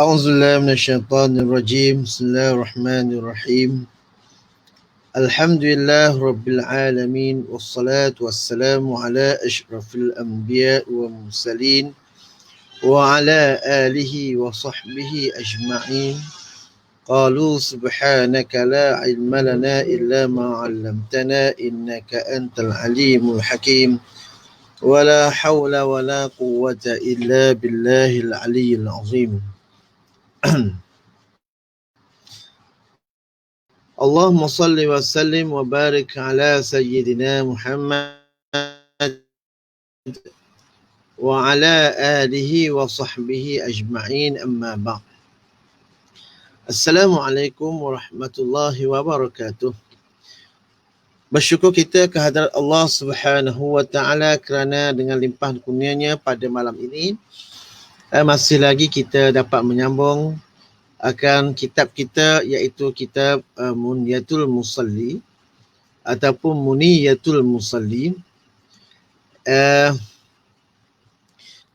أعوذ بالله من الشيطان الرجيم. بسم الله الرحمن الرحيم. الحمد لله رب العالمين والصلاة والسلام على أشرف الأنبياء والمرسلين وعلى آله وصحبه أجمعين. قالوا سبحانك لا علم لنا إلا ما علمتنا إنك أنت العليم الحكيم ولا حول ولا قوة إلا بالله العلي العظيم. اللهم صل وسلم وبارك على سيدنا محمد وعلى آله وصحبه أجمعين أما بعد. Assalamualaikum warahmatullahi wabarakatuh. Bersyukur kita kehadrat Allah Subhanahu wa taala kerana dengan limpah kurnia-Nya pada malam ini masih lagi kita dapat menyambung akan kitab kita, iaitu kitab Munyatul Musalli ataupun Muniyatul Musalli.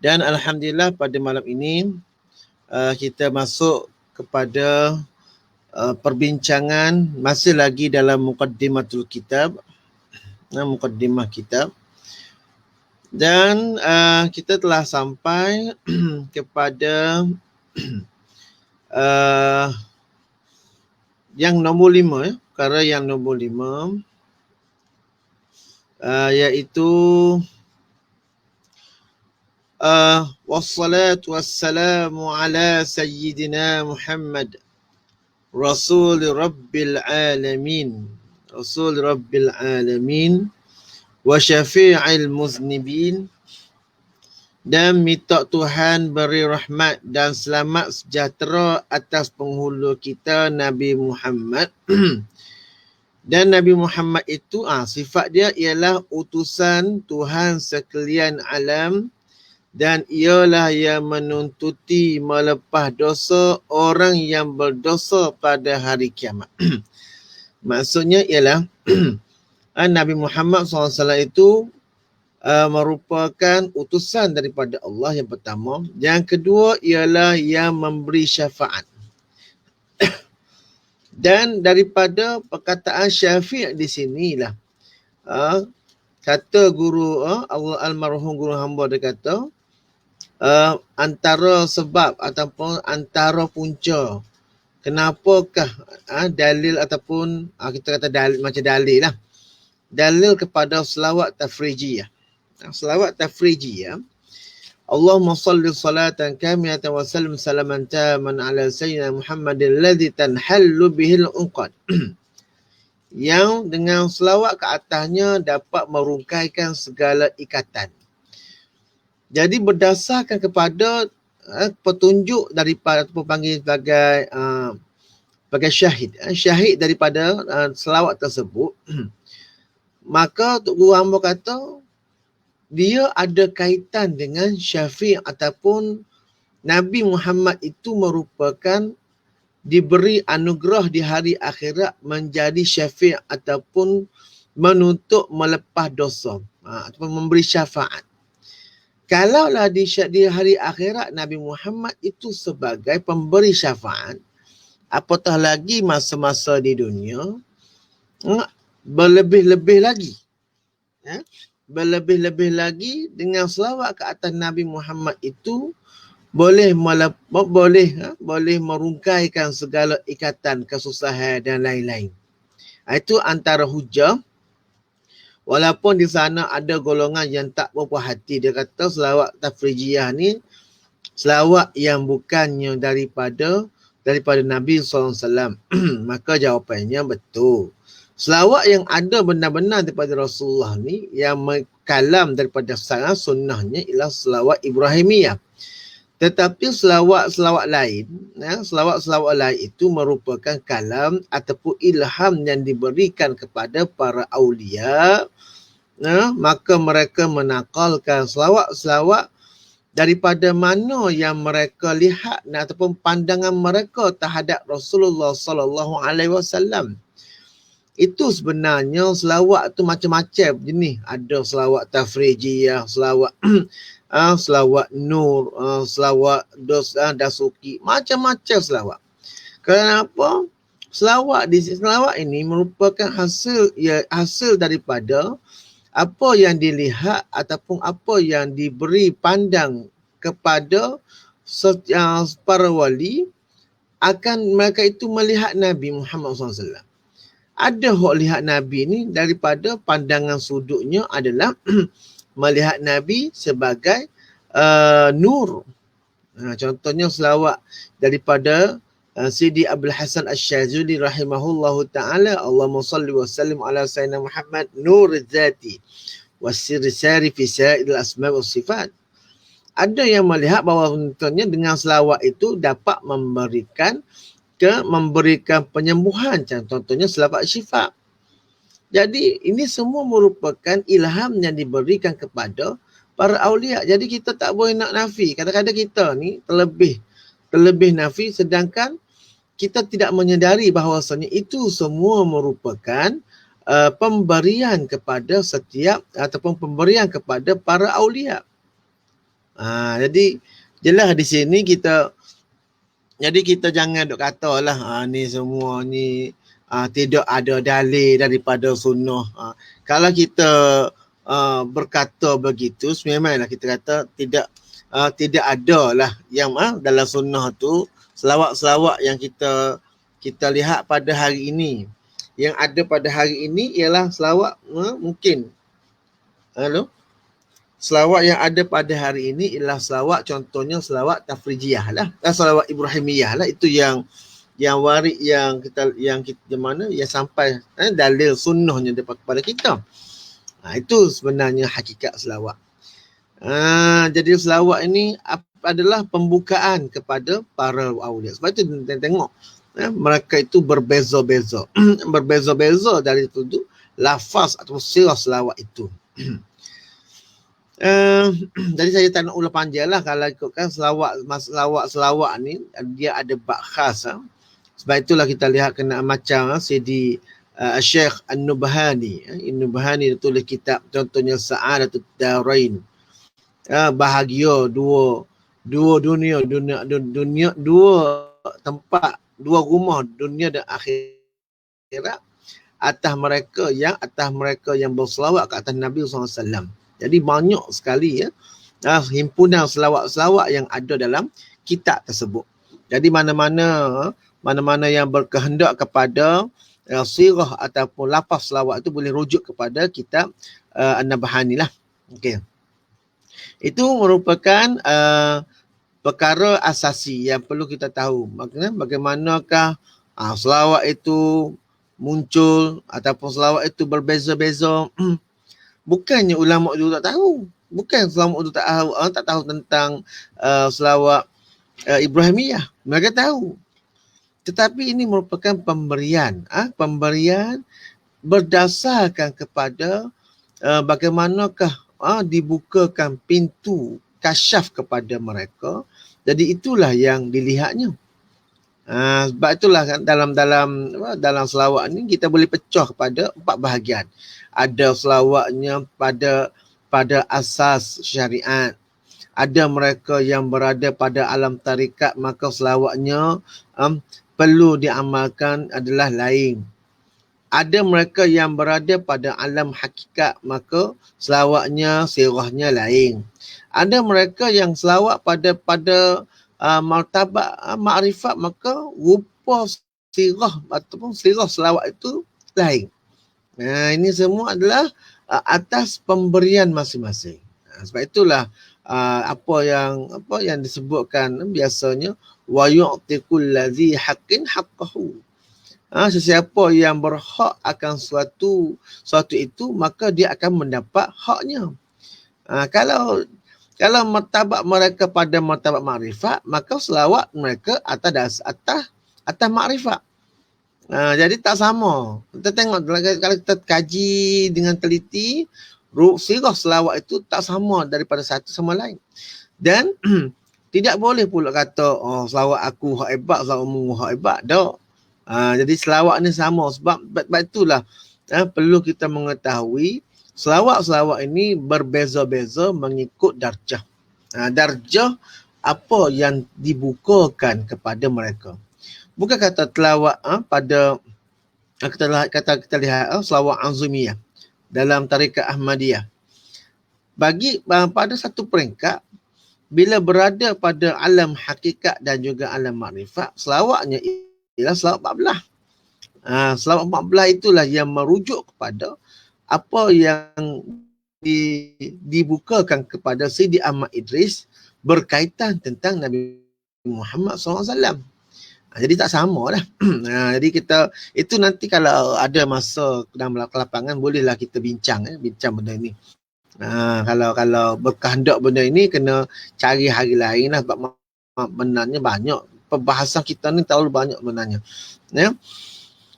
Dan alhamdulillah pada malam ini kita masuk kepada perbincangan masih lagi dalam muqaddimatul kitab, muqaddimah kitab. Dan kita telah sampai kepada yang nombor 5, perkara yang nombor 5, iaitu wassalatu wassalamu ala sayyidina Muhammad Rasul Rabbil Alamin wa syafi'il muznibin, dan minta Tuhan beri rahmat dan selamat sejahtera atas penghulu kita Nabi Muhammad. Dan Nabi Muhammad itu sifat dia ialah utusan Tuhan sekalian alam, dan ialah yang menuntuti melepah dosa orang yang berdosa pada hari kiamat. Maksudnya ialah Nabi Muhammad SAW itu merupakan utusan daripada Allah yang pertama. Yang kedua ialah yang memberi syafaat. Dan daripada perkataan syafi' di sinilah kata guru Allah almarhum guru hamba dia kata antara sebab ataupun antara punca kenapakah dalil ataupun kita kata dalil, macam dalil lah, dalil kepada selawat tafrijiyah. Selawat tafrijiyah, Allahumma salli salatan kamilatan wa sallim salaman taman ala sayyidina Muhammadin alladhi tanhallu bihil unqad. Yang dengan selawat ke atasnya dapat merungkaikan segala ikatan. Jadi berdasarkan kepada petunjuk daripada ataupun panggil sebagai syahid daripada selawat tersebut, maka Tok Guru hamba kata dia ada kaitan dengan syafi' ataupun Nabi Muhammad itu merupakan diberi anugerah di hari akhirat menjadi syafi' ataupun menuntut melepah dosa ataupun memberi syafaat. Kalaulah di hari akhirat Nabi Muhammad itu sebagai pemberi syafaat, apatah lagi masa-masa di dunia, berlebih-lebih lagi. Berlebih-lebih lagi dengan selawat ke atas Nabi Muhammad itu boleh merungkaikan segala ikatan, kesusahan dan lain-lain. Itu antara hujah. Walaupun di sana ada golongan yang tak berpuas hati, dia kata selawat tafrijiyah ni selawat yang bukannya daripada Nabi SAW. Maka jawapannya betul. Selawat yang ada benar-benar daripada Rasulullah ni, yang kalam daripada sunnahnya ialah selawat Ibrahimiyah. Tetapi selawat lain, selawat lain itu merupakan kalam ataupun ilham yang diberikan kepada para aulia. Maka mereka menakalkan selawat daripada mana yang mereka lihat ataupun pandangan mereka terhadap Rasulullah SAW. Itu sebenarnya selawat tu macam-macam jenis. Ada selawat tafrijiyah, selawat selawat nur, selawat dasuki, macam-macam selawat. Kenapa? Selawat ini merupakan hasil daripada apa yang dilihat ataupun apa yang diberi pandang kepada para wali akan mereka itu melihat Nabi Muhammad SAW. Ada hak lihat Nabi ni daripada pandangan sudutnya adalah melihat Nabi sebagai nur. Contohnya selawat daripada Sidi Abdul Hasan Asy-Syazili rahimahullahu ta'ala, Allahumma salli wa sallim ala sayyidina Muhammad nur zati wasirri sari fi sa'il asma' wa sifat. Ada yang melihat bahawa contohnya dengan selawat itu dapat memberikan penyembuhan, contohnya selawat syifa. Jadi ini semua merupakan ilham yang diberikan kepada para awliya. Jadi kita tak boleh nak nafi. Kadang-kadang kita ni terlebih nafi, sedangkan kita tidak menyedari bahawasanya itu semua merupakan pemberian kepada setiap ataupun pemberian kepada para awliya. Jadi jelas di sini kita jangan duk katalah ni semua ni tidak ada dalil daripada sunnah. Kalau kita berkata begitu, memanglah kita kata tidak ada lah yang dalam sunnah tu selawat-selawat yang kita lihat pada hari ini. Yang ada pada hari ini ialah selawat mungkin. Selawat yang ada pada hari ini ialah selawat, contohnya selawat tafrijiyah lah, selawat Ibrahimiyah lah. Itu yang warid yang mana yang sampai dalil sunnahnya daripada kita. Itu sebenarnya hakikat selawat. Jadi selawat ini adalah pembukaan kepada para awliya. Sebab itu tengok mereka itu berbeza-beza. Berbeza-beza dari itu lafaz atau sirah selawat itu. Jadi saya tak nak ulang panjang lah. Kalau ikutkan selawat ni dia ada bab khas. Sebab itulah kita lihat kena macam Sidi Syekh An-Nubhani. An-Nubhani dia tulis kitab contohnya Sa'adatud Darain. Bahagia dua dunia, dua tempat, dua rumah, dunia dan akhirat atas mereka yang berselawat ke atas Nabi SAW. Jadi banyak sekali himpunan selawat-selawat yang ada dalam kitab tersebut. Jadi mana-mana yang berkehendak kepada sirah ataupun lafaz selawat itu boleh rujuk kepada kitab An-Nabhani lah. Okey. Itu merupakan perkara asasi yang perlu kita tahu. Maknanya bagaimanakah selawat itu muncul ataupun selawat itu berbeza-beza. Bukannya ulama itu tak tahu. Bukan ulama itu tak tahu tentang selawat Ibrahimiyah. Mereka tahu. Tetapi ini merupakan pemberian. Pemberian berdasarkan kepada bagaimanakah dibukakan pintu kasyaf kepada mereka. Jadi itulah yang dilihatnya. Sebab itulah kan dalam selawat ni kita boleh pecah kepada 4 bahagian. Ada selawatnya pada asas syariat. Ada mereka yang berada pada alam tarikat, maka selawatnya perlu diamalkan adalah lain. Ada mereka yang berada pada alam hakikat, maka selawatnya, sirahnya lain. Ada mereka yang selawat pada martabat makrifat, maka rupa sirah ataupun sirah selawat itu lain. Ini semua adalah atas pemberian masing-masing. Sebab itulah apa yang disebutkan biasanya wa yu'ti kulladzi haqqin haqqahu. Sesiapa yang berhak akan suatu itu, maka dia akan mendapat haknya. Kalau martabat mereka pada martabat makrifat, maka selawat mereka atas makrifat. Jadi tak sama. Kita tengok kalau kita kaji dengan teliti, sirah selawat itu tak sama daripada satu sama lain. Dan tidak boleh pula kata selawat aku hak hebat, selawat umum hak hebat. Tak. Jadi selawat ni sama sebab itulah perlu kita mengetahui selawat-selawat ini berbeza-beza mengikut darjah. darjah apa yang dibukakan kepada mereka. Bukan kata telawat pada kita lihat selawat azumiyah dalam tarikat Ahmadiyah. Bagi pada satu peringkat, bila berada pada alam hakikat dan juga alam makrifat, selawatnya ialah selawat 14. Selawat 14 itulah yang merujuk kepada apa yang dibukakan kepada Sidi Ahmad Idris berkaitan tentang Nabi Muhammad SAW. Jadi tak sama lah. Jadi kita, itu nanti kalau ada masa dalam lapangan, bolehlah kita bincang benda ni. Kalau berkehendak benda ini, kena cari hari lain lah, sebab benarnya banyak. Perbahasan kita ni terlalu banyak benarnya.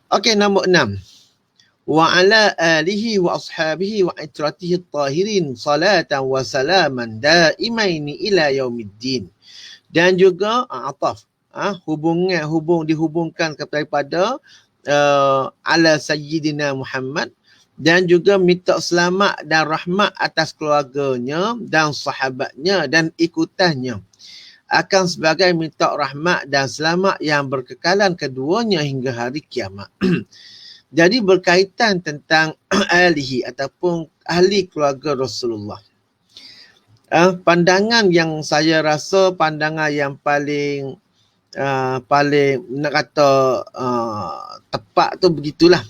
Okey, nombor 6. Wa ala alihi wa ashabihi wa itratihi tahirin salatan wa salaman daimaini ila yaumiddin. Dan juga ataf, dihubungkan kepada ala sayyidina Muhammad, dan juga minta selamat dan rahmat atas keluarganya dan sahabatnya dan ikutannya, akan sebagai minta rahmat dan selamat yang berkekalan keduanya hingga hari kiamat. Jadi berkaitan tentang ahlihi ataupun ahli keluarga Rasulullah. Pandangan yang saya rasa pandangan yang paling nak kata tepat tu begitulah.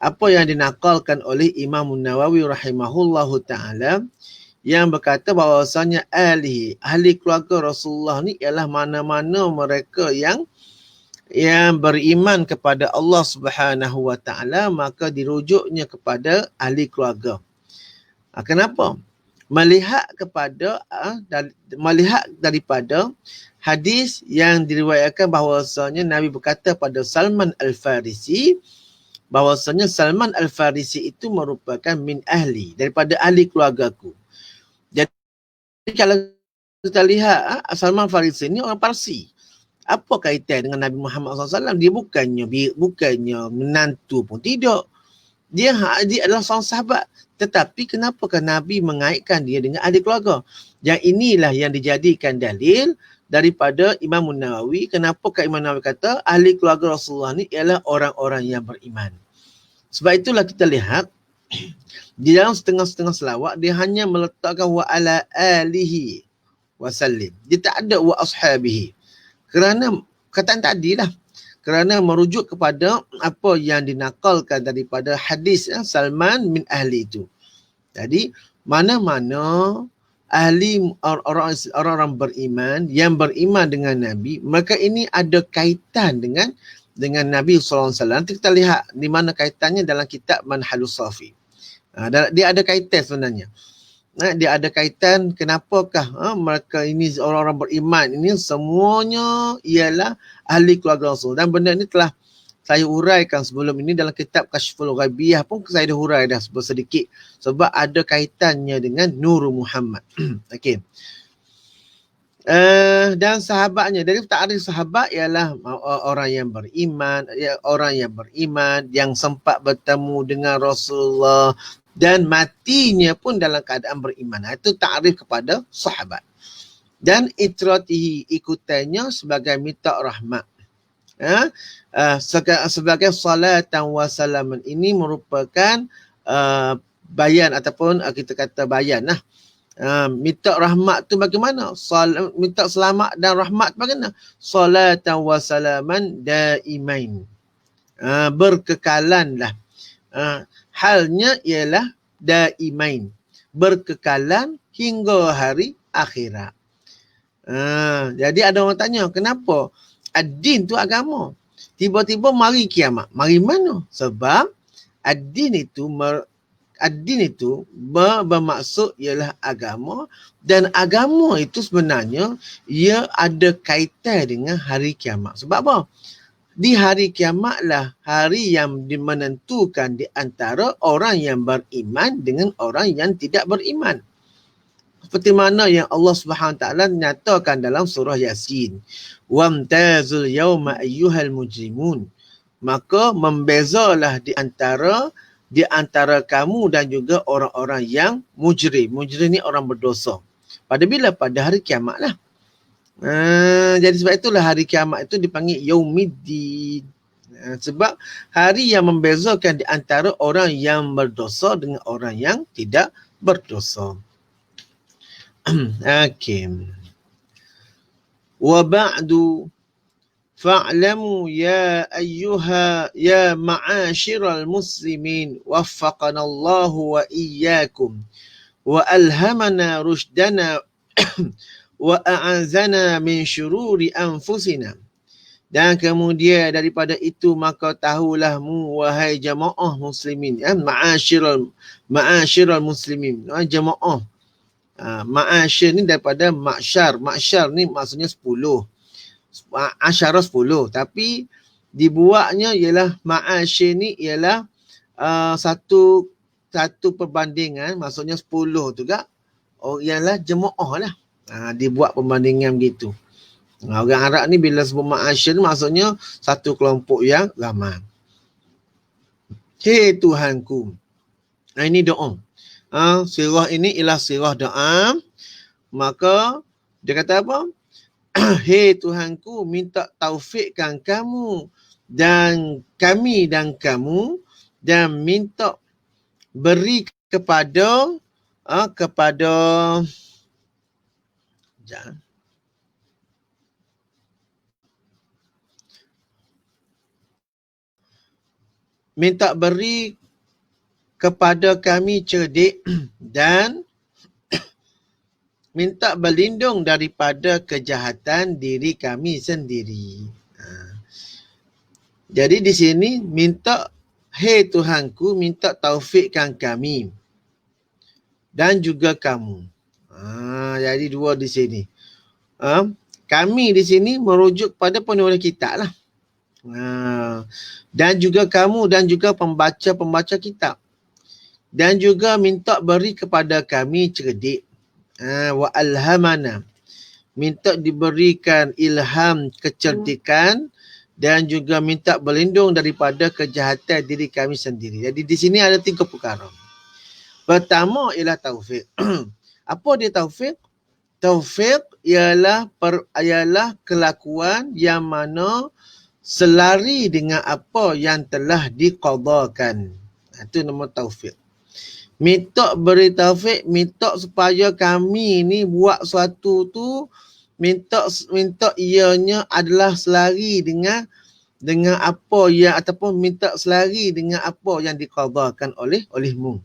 Apa yang dinakalkan oleh Imam Nawawi rahimahullahu ta'ala, yang berkata bahawasanya ahli keluarga Rasulullah ni ialah mana-mana mereka yang beriman kepada Allah Subhanahu wa ta'ala, maka dirujuknya kepada ahli keluarga. Kenapa? Melihat daripada hadis yang diriwayatkan bahawasanya Nabi berkata pada Salman Al-Farisi, bahawasanya Salman Al-Farisi itu merupakan min ahli, daripada ahli keluargaku. Jadi kalau kita lihat Salman Al-Farisi ini orang Parsi. Apa kaitan dengan Nabi Muhammad SAW? Dia bukannya menantu pun tidak. Dia adalah seorang sahabat. Tetapi kenapakah Nabi mengaitkan dia dengan ahli keluarga? Yang inilah yang dijadikan dalil daripada Imam Nawawi. Kenapakah Imam Nawawi kata ahli keluarga Rasulullah ni ialah orang-orang yang beriman. Sebab itulah kita lihat di dalam setengah-setengah selawat, dia hanya meletakkan wa ala alihi wasallim. Dia tak ada wa ashabihi. Kerana kataan tadi lah, kerana merujuk kepada apa yang dinakalkan daripada hadis Salman min ahli itu. Jadi mana-mana ahli orang-orang beriman yang beriman dengan Nabi, maka ini ada kaitan dengan Nabi SAW. Nanti kita lihat di mana kaitannya dalam kitab Manhalus Safi. Dia ada kaitan sebenarnya. Dia ada kaitan kenapakah mereka ini orang-orang beriman ini semuanya ialah ahli keluarga Rasul. Dan benda ini telah saya uraikan sebelum ini dalam kitab Kashful Ghaibiyah pun saya dah urai dah sedikit, sebab ada kaitannya dengan Nur Muhammad. Okey. Dan sahabatnya, dari ta'rif sahabat ialah orang yang beriman, yang sempat bertemu dengan Rasulullah dan matinya pun dalam keadaan beriman. Itu ta'rif kepada sahabat. Dan itratihi, ikutannya sebagai minta rahmat. Sebagai salatan wa salaman, ini merupakan bayan ataupun kita kata bayan lah. Minta rahmat tu bagaimana? Minta selamat dan rahmat bagaimana? Salatan wa salaman daimain. Berkekalan lah. Halnya ialah daimain, berkekalan hingga hari akhirat. Jadi ada orang tanya, kenapa ad-din tu agama? Tiba-tiba mari kiamat. Mari mana? Sebab ad-din itu bermaksud ialah agama, dan agama itu sebenarnya ia ada kaitan dengan hari kiamat. Sebab apa? Di hari kiamatlah hari yang menentukan di antara orang yang beriman dengan orang yang tidak beriman. Seperti mana yang Allah Subhanahu Wa Taala nyatakan dalam surah Yasin, "Wamtazul yawma ayyuhal mujrimun." Maka membezalah di antara kamu dan juga orang-orang yang mujrim. Mujrim ni orang berdosa. Pada bila? Pada hari kiamat lah. Jadi sebab itulah hari kiamat itu dipanggil Yaumiddin. Sebab hari yang membezakan di antara orang yang berdosa dengan orang yang tidak berdosa. Okey. Wa ba'du fa'lamu ya ma'asyiral muslimin waffaqanallahu wa iyyakum wa alhamana rushdana wa a'azana min syururi anfusina. Dan kemudian daripada itu maka tahulah mu wahai jamaah muslimin, ma'asyiral muslimin, jamaah. Ma'asyir ni daripada ma'syar. Ma'syar ni maksudnya 10. Asyara 10. Tapi dibuatnya ialah ma'asyir ni ialah satu perbandingan, maksudnya 10 tu juga. Ialah jemaah lah. Dibuat perbandingan begitu. Orang Arab ni bila sebut ma'asyir maksudnya satu kelompok yang ramai. Hei Tuhanku. Ini doa. Sirah ini ialah sirah doa. Maka dia kata apa? Hei Tuhanku, minta taufikkan kamu dan kami dan kamu, dan minta beri kepada minta beri kepada kami cerdik dan minta berlindung daripada kejahatan diri kami sendiri. Jadi di sini minta, hei Tuhanku, minta taufikkan kami dan juga kamu. Jadi dua di sini. Kami di sini merujuk pada penulis kitab lah. Dan juga kamu dan juga pembaca-pembaca kitab. Dan juga minta beri kepada kami cerdik. Wa alhamana. Minta diberikan ilham kecerdikan dan juga minta berlindung daripada kejahatan diri kami sendiri. Jadi di sini ada 3 perkara. Pertama ialah taufik. Apa dia taufik? Taufik ialah kelakuan yang mana selari dengan apa yang telah diqadakan. Itu nama taufik. Minta beri taufik, minta supaya kami ni buat suatu tu, minta ianya adalah selari dengan apa yang, ataupun minta selari dengan apa yang diqadakan olehmu.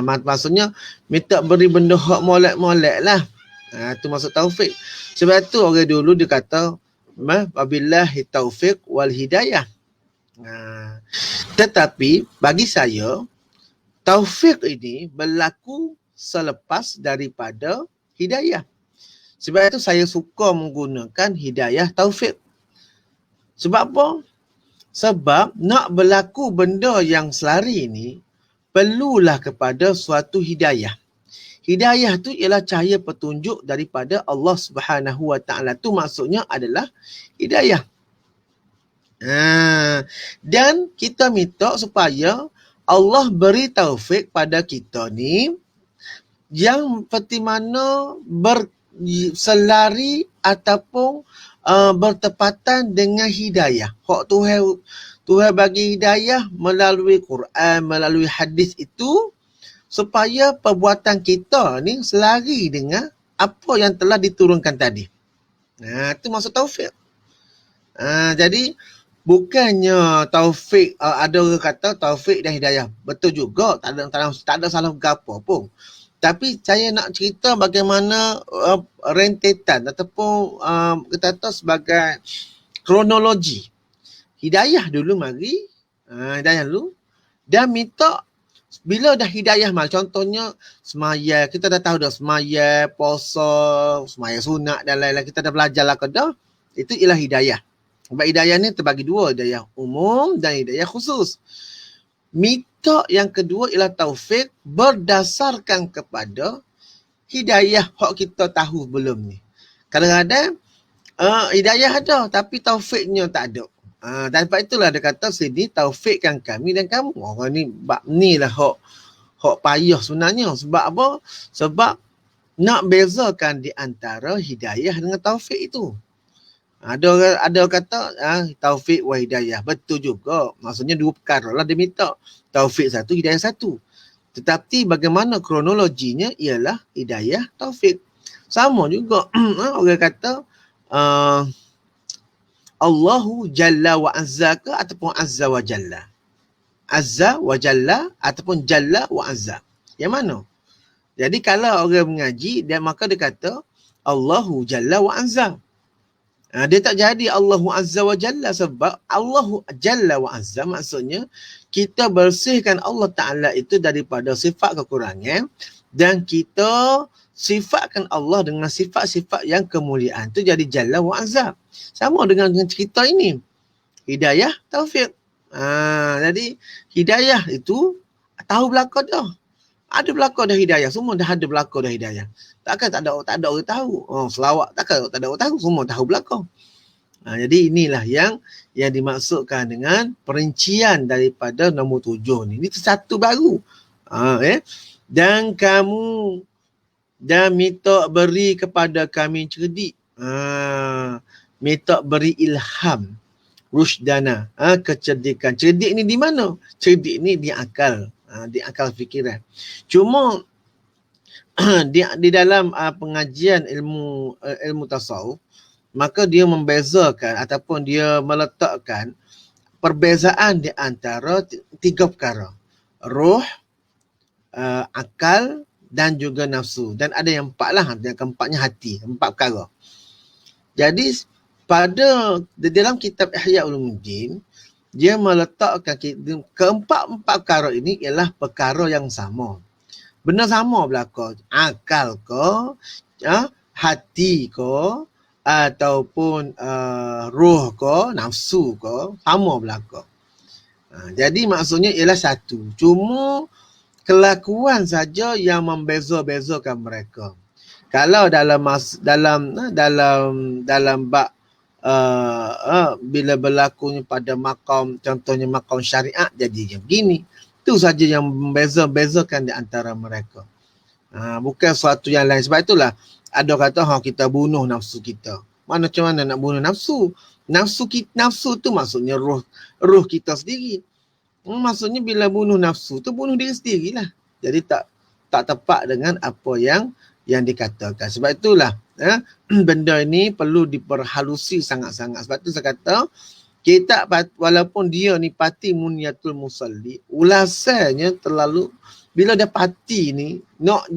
Maksudnya minta beri benda hak molek-molek lah. Itu maksud taufik. Sebab tu orang dulu dia kata wabillahi taufik wal hidayah. Tetapi bagi saya taufik ini berlaku selepas daripada hidayah. Sebab itu saya suka menggunakan hidayah taufik. Sebab apa? Sebab nak berlaku benda yang selari ini perlulah kepada suatu hidayah. Hidayah tu ialah cahaya petunjuk daripada Allah Subhanahu Wa Taala. Tu maksudnya adalah hidayah. Dan kita minta supaya Allah beri taufik pada kita ni yang seperti mana berselari ataupun bertepatan dengan hidayah. Hak Tuhan bagi hidayah melalui Quran, melalui hadis itu supaya perbuatan kita ni selari dengan apa yang telah diturunkan tadi. Itu maksud taufik. Jadi bukannya taufik, ada orang kata taufik dan hidayah. Betul juga, tak ada salah apa pun. Tapi saya nak cerita bagaimana rentetan ataupun kita tahu sebagai kronologi. Hidayah dulu mari, hidayah dulu, dan minta bila dah hidayah mal, contohnya semaya, kita dah tahu dah semaya, puasa, semaya sunat dan lain-lain, kita dah belajar lah ke dah, itu ialah hidayah. Sebab hidayah ni terbagi 2, hidayah umum dan hidayah khusus. Minta yang kedua ialah taufik berdasarkan kepada hidayah hak kita tahu belum ni. Kadang-kadang hidayah ada tapi taufiknya tak ada. Dan sebab itulah dia kata sini taufikkan kami dan kamu. Orang ni bab ni lah hak payah sebenarnya. Sebab apa? Sebab nak bezakan di antara hidayah dengan taufik itu. Ada kata taufik wa hidayah. Betul juga. Maksudnya dua perkara lah dia minta. Taufik satu, hidayah satu. Tetapi bagaimana kronologinya ialah hidayah taufik. Sama juga orang kata Allahu Jalla wa Azza ke ataupun Azza wa Jalla. Azza wa Jalla ataupun Jalla wa Azza. Yang mana? Jadi kalau orang mengaji, maka dia kata Allahu Jalla wa Azza. Dia tak jadi Allahu Azza wa Jalla sebab Allahu Jalla wa Azza maksudnya kita bersihkan Allah Ta'ala itu daripada sifat kekurangan dan kita sifatkan Allah dengan sifat-sifat yang kemuliaan. Itu jadi Jalla wa Azza. Sama dengan cerita ini. Hidayah, taufik. Jadi hidayah itu tahu belaka dah. Ada belaka dah hidayah. Semua dah ada belaka dah hidayah. Takkan tak ada orang tahu. Selawat takkan tak ada orang tahu. Semua tahu belaka. Jadi inilah yang dimaksudkan dengan perincian daripada nombor 7 ni. Ini satu baru. Dan kamu dan minta beri kepada kami cerdik. Minta beri ilham. Rushdana. Kecerdikan. Cerdik ni di mana? Cerdik ni di akal. Di akal fikiran. Cuma di dalam pengajian ilmu tasawuf, maka dia membezakan ataupun dia meletakkan perbezaan di antara 3 perkara. Roh, akal dan juga nafsu. Dan ada yang 4 lah. Yang keempatnya hati. 4 perkara. Jadi di dalam kitab Ihya Ulumuddin, dia meletakkan keempat perkara ini ialah perkara yang sama. Benda sama belaka. Akal ke, hati ke, ataupun roh ke, nafsu ke, sama belaka. Jadi maksudnya ialah satu. Cuma kelakuan saja yang membeza-bezakan mereka. Kalau dalam bab bila berlakunya pada makam, contohnya makam syariat, jadi begini. Itu saja yang membeza-bezakan di antara mereka. Bukan sesuatu yang lain. Sebab itulah ada kata kita bunuh nafsu kita. Macam mana nak bunuh nafsu? Nafsu tu maksudnya roh kita sendiri. Maksudnya bila bunuh nafsu tu bunuh diri sendirilah. Jadi tak tepat dengan apa yang dikatakan. Sebab itulah benda ini perlu diperhalusi sangat-sangat. Sebab tu saya kata kita walaupun dia ni pati muniatul musalli, ulasannya terlalu bila dia pati ni nak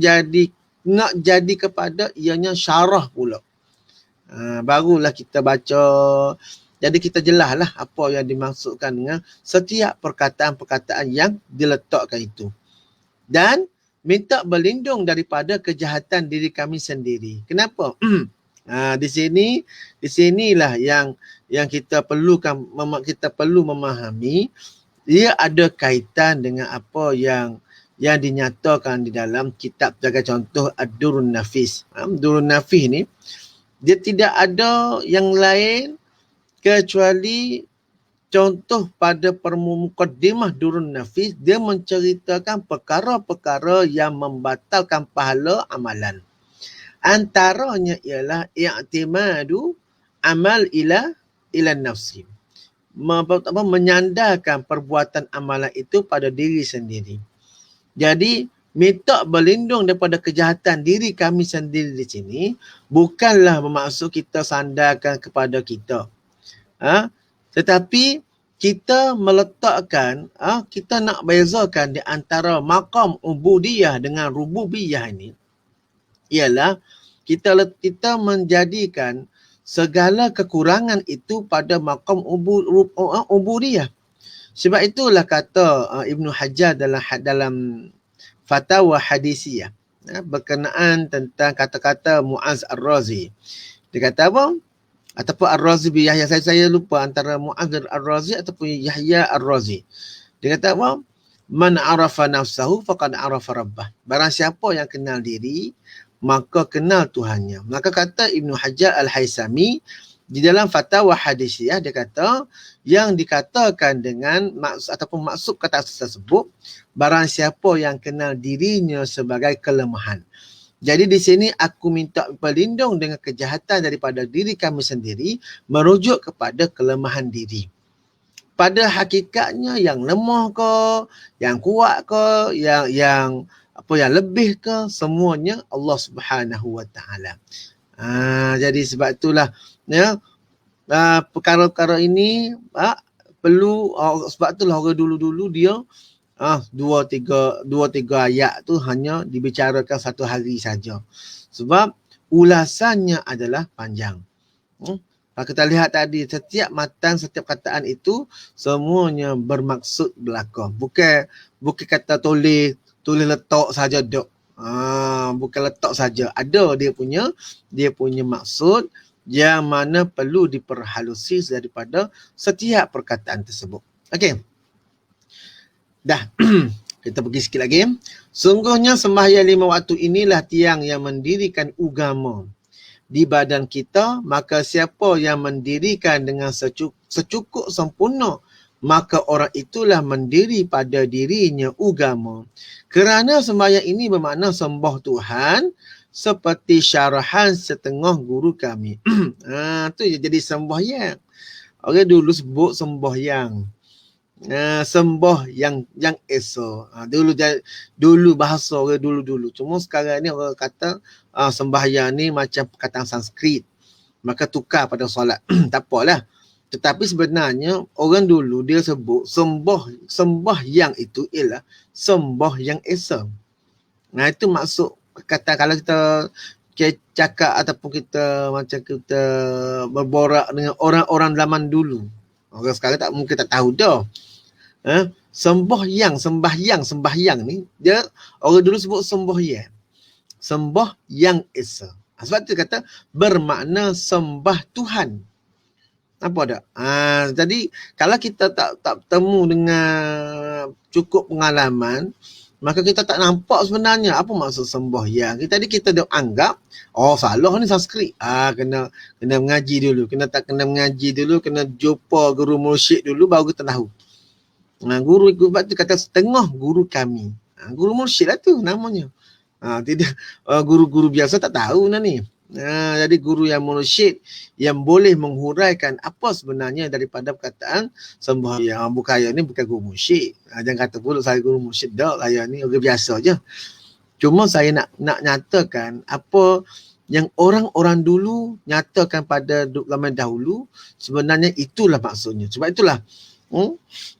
jadi kepada ianya syarah pula. Barulah kita baca. Jadi kita jelaslah apa yang dimaksudkan dengan setiap perkataan-perkataan yang diletakkan itu. Dan minta berlindung daripada kejahatan diri kami sendiri. Kenapa? Di sinilah yang kita perlu memahami. Dia ada kaitan dengan apa yang dinyatakan di dalam kitab, sebagai contoh Ad-Durrun Nafis. Durrun Nafis ni dia tidak ada yang lain kecuali contoh pada mukaddimah Durrun Nafis, dia menceritakan perkara-perkara yang membatalkan pahala amalan. Antaranya ialah i'timadu amal ila nafsi. Menyandarkan perbuatan amalan itu pada diri sendiri. Jadi minta berlindung daripada kejahatan diri kami sendiri di sini bukanlah bermaksud kita sandarkan kepada kita. Tetapi kita meletakkan, kita nak bezakan di antara maqam ubudiyah dengan rububiyah ini ialah kita menjadikan segala kekurangan itu pada maqam ubudiyah. Sebab itulah kata Ibnu Hajar dalam Fatawa Hadisiyah berkenaan tentang kata-kata Mu'az Ar-Razi. Dia kata apa? Ataupun Ar-Razi bin Yahya, saya lupa antara Mu'az Ar-Razi ataupun Yahya Ar-Razi. Dia kata apa? Man arafa nafsahu faqad arafa rabbah. Barang siapa yang kenal diri, maka kenal Tuhannya. Maka kata Ibnu Hajar Al-Haisami di dalam Fatwa Hadisiyah, dia kata yang dikatakan dengan maksud kata tersebut, barang siapa yang kenal dirinya sebagai kelemahan. Jadi di sini aku minta berlindung dengan kejahatan daripada diri kami sendiri, merujuk kepada kelemahan diri. Pada hakikatnya yang lemah ke, yang kuat ke, yang lebih ke, semuanya Allah Subhanahu Wa Taala. Jadi sebab itulah ya, perkara-perkara ini perlu, sebab itulah orang dulu-dulu dia dua tiga ayat tu hanya dibicarakan satu hari saja. Sebab ulasannya adalah panjang. Kalau kita lihat tadi, setiap matan, setiap kataan itu semuanya bermaksud belaka. Bukan kata tulis letak saja dok. Bukan letak saja. Ada dia punya maksud yang mana perlu diperhalusi daripada setiap perkataan tersebut. Okey. Dah. Kita pergi sikit lagi. Sungguhnya sembahyang 5 waktu inilah tiang yang mendirikan agama di badan kita, maka siapa yang mendirikan dengan secukup sempurna, maka orang itulah mendiri pada dirinya agama. Kerana sembahyang ini bermakna sembah Tuhan seperti syarahan setengah guru kami. Tu jadi sembahyang. Orang dulu sebut sembahyang. Sembah yang esa. Dulu bahasa orang dulu. Cuma sekarang ni orang kata sembahyang ni macam perkataan Sanskrit. Maka tukar pada solat. Tak apalah. Tetapi sebenarnya orang dulu dia sebut sembah yang itu ialah sembah yang esa. Itu maksud kata kalau kita cakap ataupun kita berborak dengan orang-orang zaman dulu. Orang sekarang tak mungkin tak tahu dah. Sembahyang ni dia orang dulu sebut sembahyang. Sembah yang esa. Sebab tu kata bermakna sembah Tuhan. Apa dak? Jadi kalau kita tak bertemu dengan cukup pengalaman, maka kita tak nampak sebenarnya apa maksud sembahyang. Tadi kita dah anggap salah ni Sanskrit. Kena mengaji dulu, kena mengaji dulu, kena jumpa guru mursyid dulu baru kita tahu. Guru sebab tu kata setengah guru kami. Guru mursyid lah tu namanya. Tidak guru-guru biasa tak tahu ni. Jadi guru yang mursyid yang boleh menghuraikan apa sebenarnya daripada perkataan sembahyang. Bukan ni bukan guru mursyid. Jangan kata pula saya guru mursyid dah. Saya ni orang biasa je. Cuma saya nak nyatakan apa yang orang-orang dulu nyatakan pada zaman dahulu, sebenarnya itulah maksudnya. Sebab itulah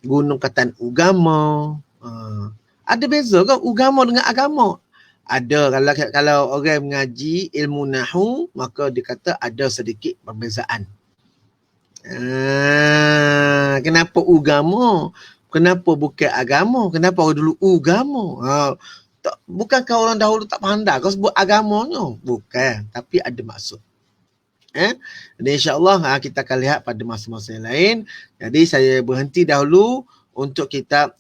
guna kataan agama. Ada beza kan agama dengan agama? Ada. Kalau orang mengaji ilmu nahwu, maka dia kata ada sedikit perbezaan. Kenapa agama? Kenapa bukan agama? Kenapa orang dulu agama? Bukankah orang dahulu tak pandai kau sebut agamanya? Bukan. Tapi ada maksud. Dan insyaAllah kita akan lihat pada masa-masa yang lain. Jadi saya berhenti dahulu untuk kitab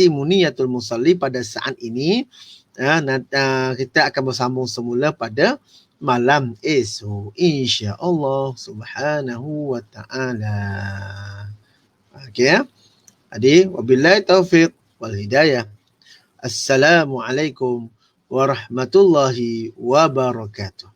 Muniyatul Musalli pada saat ini. Kita akan bersambung semula pada malam esok, insya-Allah subhanahu wa ta'ala. Okey. Jadi wabillahi taufiq wal hidayah. Assalamualaikum warahmatullahi wabarakatuh.